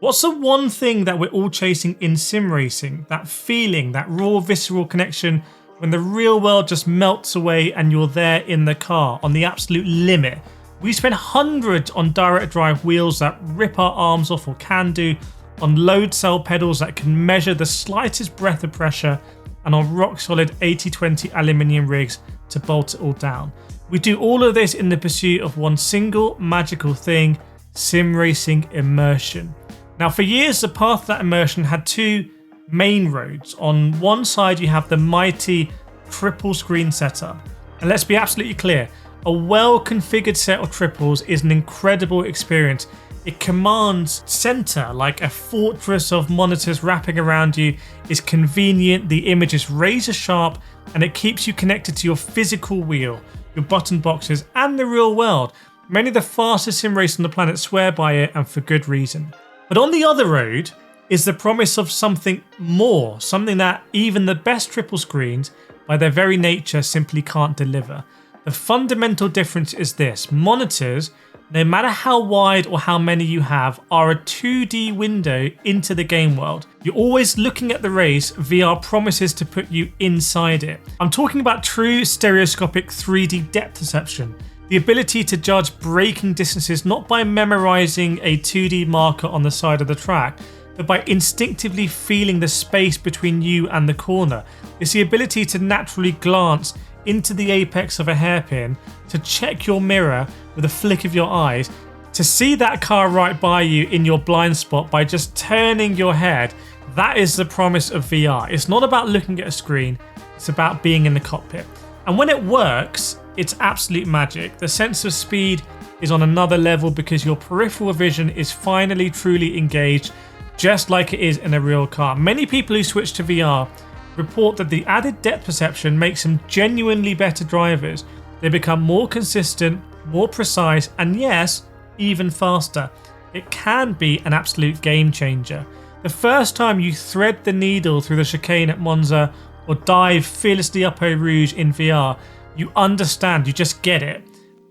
What's the one thing that we're all chasing in sim racing? That feeling, that raw, visceral connection when the real world just melts away and you're there in the car on the absolute limit. We spend hundreds on direct drive wheels that rip our arms off or can do, on load cell pedals that can measure the slightest breath of pressure, and on rock solid 80/20 aluminium rigs to bolt it all down. We do all of this in the pursuit of one single magical thing: sim racing immersion. Now, for years, the path to that immersion had two main roads. On one side, you have the mighty triple screen setup. And let's be absolutely clear, a well-configured set of triples is an incredible experience. It commands center like a fortress of monitors wrapping around you, is convenient, the image is razor sharp, and it keeps you connected to your physical wheel, your button boxes, and the real world. Many of the fastest sim racers on the planet swear by it, and for good reason. But on the other road is the promise of something more, something that even the best triple screens, by their very nature, simply can't deliver. The fundamental difference is this: monitors, no matter how wide or how many you have, are a 2D window into the game world. You're always looking at the race, VR promises to put you inside it. I'm talking about true stereoscopic 3D depth perception. The ability to judge braking distances not by memorizing a 2D marker on the side of the track, but by instinctively feeling the space between you and the corner. It's the ability to naturally glance into the apex of a hairpin, to check your mirror with a flick of your eyes, to see that car right by you in your blind spot by just turning your head. That is the promise of VR. It's not about looking at a screen, it's about being in the cockpit. And when it works, it's absolute magic. The sense of speed is on another level because your peripheral vision is finally truly engaged, just like it is in a real car. Many people who switch to VR report that the added depth perception makes them genuinely better drivers. They become more consistent, more precise, and yes, even faster. It can be an absolute game changer. The first time you thread the needle through the chicane at Monza or dive fearlessly up Eau Rouge in VR, you understand, you just get it.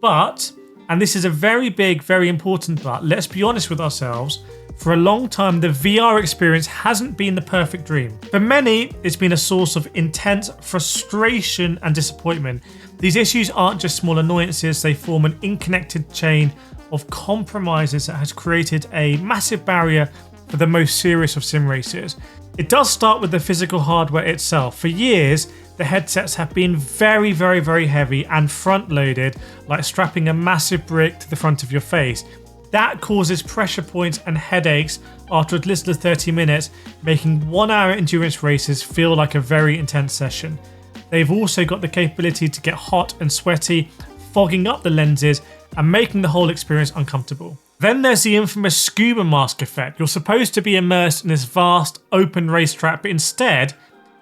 But, and this is a very big, very important but, let's be honest with ourselves, for a long time the VR experience hasn't been the perfect dream. For many, it's been a source of intense frustration and disappointment. These issues aren't just small annoyances, they form an interconnected chain of compromises that has created a massive barrier for the most serious of sim racers. It does start with the physical hardware itself. For years, the headsets have been very, very, very heavy and front-loaded, like strapping a massive brick to the front of your face. That causes pressure points and headaches after as little as 30 minutes, making 1-hour endurance races feel like a very intense session. They've also got the capability to get hot and sweaty, fogging up the lenses and making the whole experience uncomfortable. Then there's the infamous scuba mask effect. You're supposed to be immersed in this vast, open racetrack, but instead,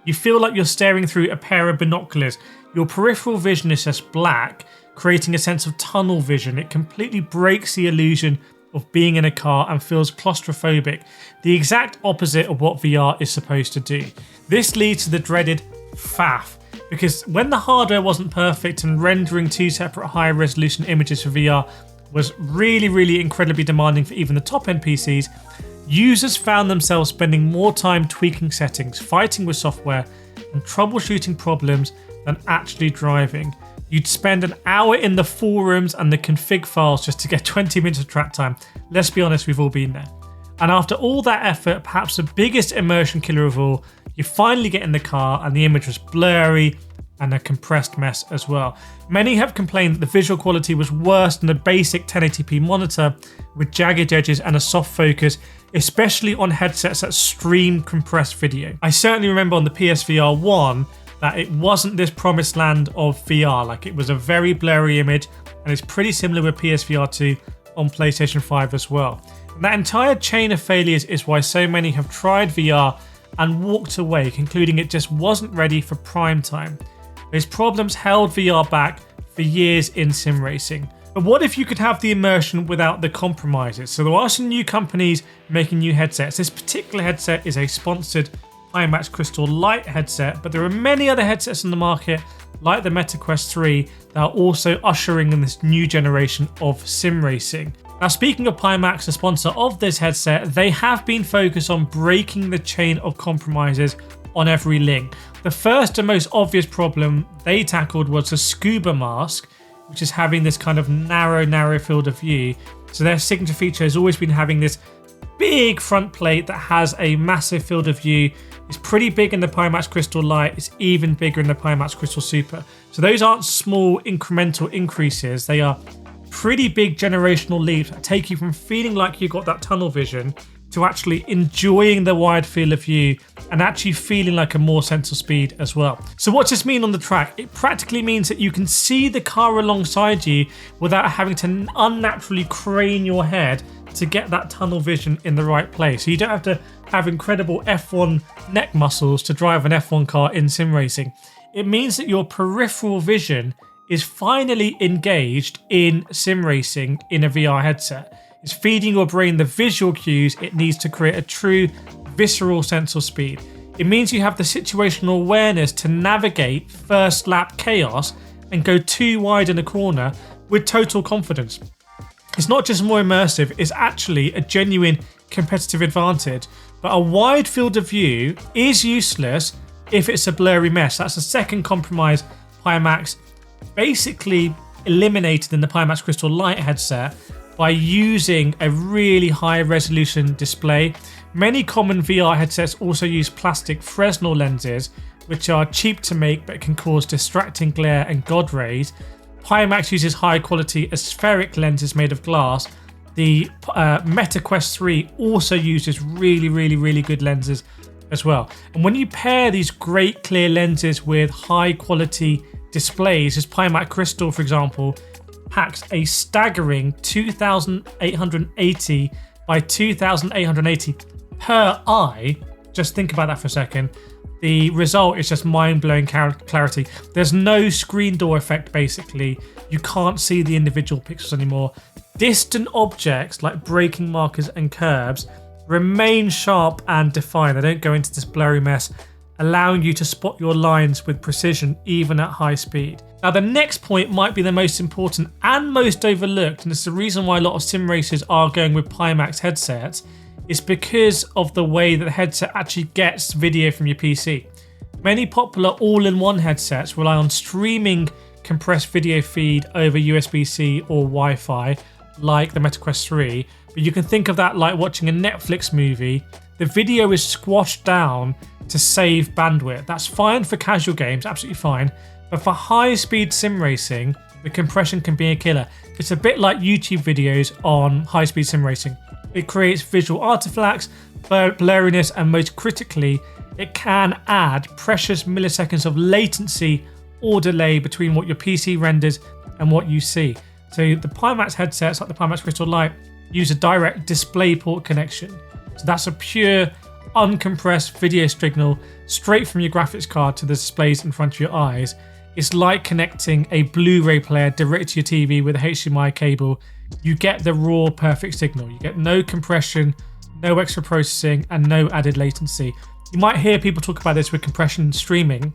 you feel like you're staring through a pair of binoculars. Your peripheral vision is just black, creating a sense of tunnel vision. It completely breaks the illusion of being in a car and feels claustrophobic, the exact opposite of what VR is supposed to do. This leads to the dreaded faff, because when the hardware wasn't perfect and rendering two separate high resolution images for VR was really, really incredibly demanding for even the top end PCs, users found themselves spending more time tweaking settings, fighting with software, and troubleshooting problems than actually driving. You'd spend an hour in the forums and the config files just to get 20 minutes of track time. Let's be honest, we've all been there. And after all that effort, perhaps the biggest immersion killer of all, you finally get in the car and the image was blurry and a compressed mess as well. Many have complained that the visual quality was worse than a basic 1080p monitor with jagged edges and a soft focus, especially on headsets that stream compressed video. I certainly remember on the PSVR 1 that it wasn't this promised land of VR, like it was a very blurry image, and it's pretty similar with PSVR 2 on PlayStation 5 as well. And that entire chain of failures is why so many have tried VR and walked away, concluding it just wasn't ready for prime time. These problems held VR back for years in sim racing. But what if you could have the immersion without the compromises? So there are some new companies making new headsets. This particular headset is a sponsored pimax Crystal Light headset, but there are many other headsets on the market like the Meta Quest 3 that are also ushering in this new generation of sim racing. Now, speaking of Pimax, the sponsor of this headset, they have been focused on breaking the chain of compromises on every link. The first and most obvious problem they tackled was the scuba mask, which is having this kind of narrow field of view. So their signature feature has always been having this big front plate that has a massive field of view. It's pretty big in the Pimax Crystal Lite. It's even bigger in the Pimax Crystal Super. So those aren't small incremental increases. They are pretty big generational leaps that take you from feeling like you've got that tunnel vision to actually enjoying the wide field of view and actually feeling like a more sense of speed as well. So what's this mean on the track? It practically means that you can see the car alongside you without having to unnaturally crane your head to get that tunnel vision in the right place. So you don't have to have incredible F1 neck muscles to drive an F1 car in sim racing. It means that your peripheral vision is finally engaged in sim racing in a VR headset. It's feeding your brain the visual cues it needs to create a true visceral sense of speed. It means you have the situational awareness to navigate first lap chaos and go too wide in a corner with total confidence. It's not just more immersive, it's actually a genuine competitive advantage. But a wide field of view is useless if it's a blurry mess. That's the second compromise Pimax basically eliminated in the Pimax Crystal Lite headset by using a really high resolution display. Many common VR headsets also use plastic Fresnel lenses, which are cheap to make but can cause distracting glare and God rays. Pimax uses high quality aspheric lenses made of glass. The Meta Quest 3 also uses really good lenses as well. And when you pair these great clear lenses with high quality displays, as Pimax Crystal, for example, packs a staggering 2880 by 2880 per eye. Just think about that for a second. The result is just mind-blowing clarity. There's no screen door effect, basically. You can't see the individual pixels anymore. Distant objects like braking markers and curbs remain sharp and defined. They don't go into this blurry mess, allowing you to spot your lines with precision even at high speed. Now, the next point might be the most important and most overlooked, and it's the reason why a lot of sim racers are going with Pimax headsets. It's because of the way that the headset actually gets video from your PC. Many popular all-in-one headsets rely on streaming compressed video feed over USB-C or Wi-Fi, like the Meta Quest 3, but you can think of that like watching a Netflix movie. The video is squashed down to save bandwidth. That's fine for casual games, absolutely fine, but for high-speed sim racing, the compression can be a killer. It's a bit like YouTube videos on high-speed sim racing. It creates visual artifacts, blurriness, and most critically, it can add precious milliseconds of latency or delay between what your PC renders and what you see. So the Pimax headsets, like the Pimax Crystal Lite, use a direct DisplayPort connection. So that's a pure, uncompressed video signal straight from your graphics card to the displays in front of your eyes. It's like connecting a Blu-ray player direct to your TV with a HDMI cable. You get the raw, perfect signal. You get no compression, no extra processing, and no added latency. You might hear people talk about this with compression streaming.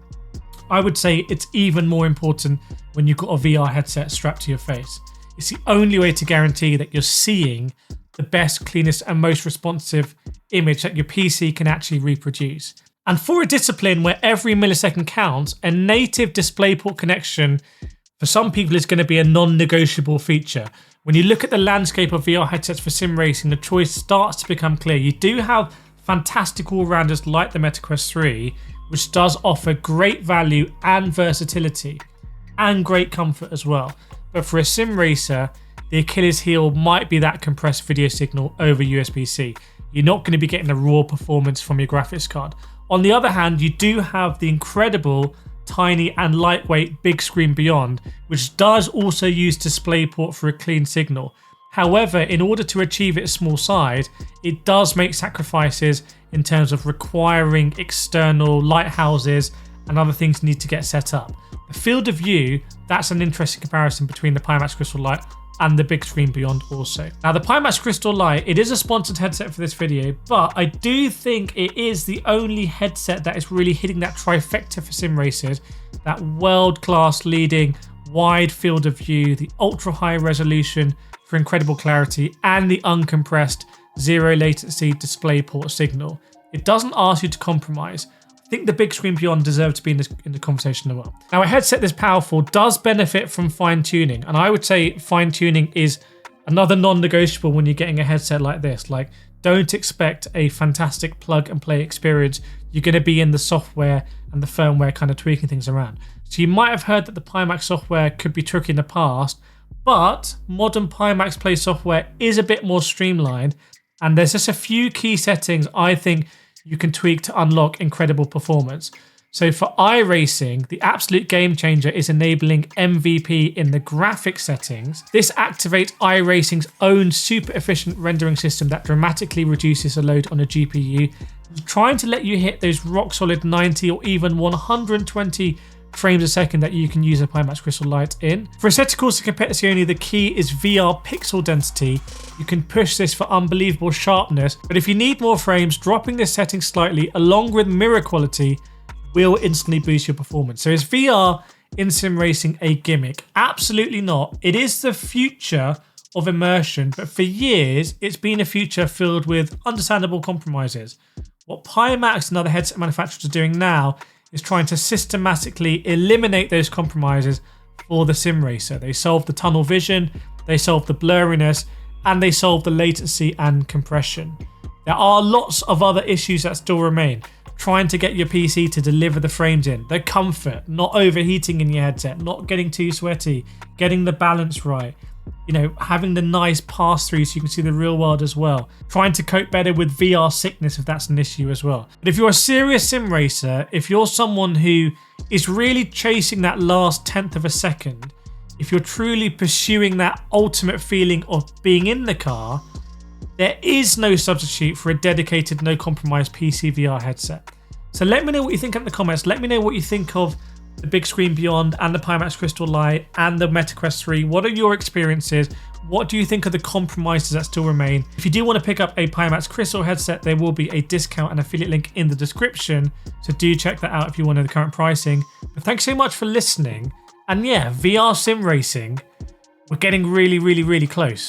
I would say it's even more important when you've got a VR headset strapped to your face. It's the only way to guarantee that you're seeing the best, cleanest, and most responsive image that your PC can actually reproduce. And for a discipline where every millisecond counts, a native DisplayPort connection for some people is going to be a non-negotiable feature. When you look at the landscape of VR headsets for sim racing, the choice starts to become clear. You do have fantastic all-rounders like the Meta Quest 3, which does offer great value and versatility and great comfort as well. But for a sim racer, the Achilles heel might be that compressed video signal over USB-C. You're not going to be getting the raw performance from your graphics card. On the other hand, you do have the incredible, tiny and lightweight big screen Beyond, which does also use DisplayPort for a clean signal. However, in order to achieve its small size, it does make sacrifices in terms of requiring external lighthouses and other things need to get set up. The field of view, that's an interesting comparison between the Pimax Crystal Lite and the big screen Beyond also. Now, the Pimax Crystal Lite, it is a sponsored headset for this video, but I do think it is the only headset that is really hitting that trifecta for sim racers, that world-class leading wide field of view, the ultra high resolution for incredible clarity and the uncompressed zero latency DisplayPort signal. It doesn't ask you to compromise. I think the big screen beyond deserves to be in the conversation as well. Now, a headset this powerful does benefit from fine tuning, and I would say fine tuning is another non-negotiable when you're getting a headset like this. Like, don't expect a fantastic plug and play experience. You're going to be in the software and the firmware kind of tweaking things around. So you might have heard that the pimax software could be tricky in the past, but modern pimax play software is a bit more streamlined, and there's just a few key settings I think you can tweak to unlock incredible performance. So for iRacing, the absolute game changer is enabling MVP in the graphics settings. This activates iRacing's own super efficient rendering system that dramatically reduces the load on a GPU, trying to let you hit those rock solid 90 or even 120 frames a second that you can use a pimax Crystal Lite in. For aestheticals and competizione, the key is VR pixel density. You can push this for unbelievable sharpness, but if you need more frames, dropping this setting slightly along with mirror quality will instantly boost your performance. So is VR in sim racing a gimmick? Absolutely not. It is the future of immersion, but for years it's been a future filled with understandable compromises. What Pimax and other headset manufacturers are doing now is trying to systematically eliminate those compromises for the sim racer. They solve the tunnel vision, they solve the blurriness, and they solve the latency and compression. There are lots of other issues that still remain. Trying to get your PC to deliver the frames in, the comfort, not overheating in your headset, not getting too sweaty, getting the balance right, having the nice pass-through so you can see the real world as well. Trying to cope better with VR sickness if that's an issue as well. But if you're a serious sim racer, if you're someone who is really chasing that last tenth of a second, if you're truly pursuing that ultimate feeling of being in the car, there is no substitute for a dedicated, no compromise PC VR headset. So let me know what you think in the comments. Let me know what you think of the Big Screen Beyond and the pimax Crystal Lite and the Meta Quest 3. What are your experiences? What do you think of the compromises that still remain? If you do want to pick up a pimax Crystal headset, there will be a discount and affiliate link in the description. So do check that out if you want to know the current pricing. But thanks so much for listening. And yeah, VR sim racing, we're getting really, really, really close.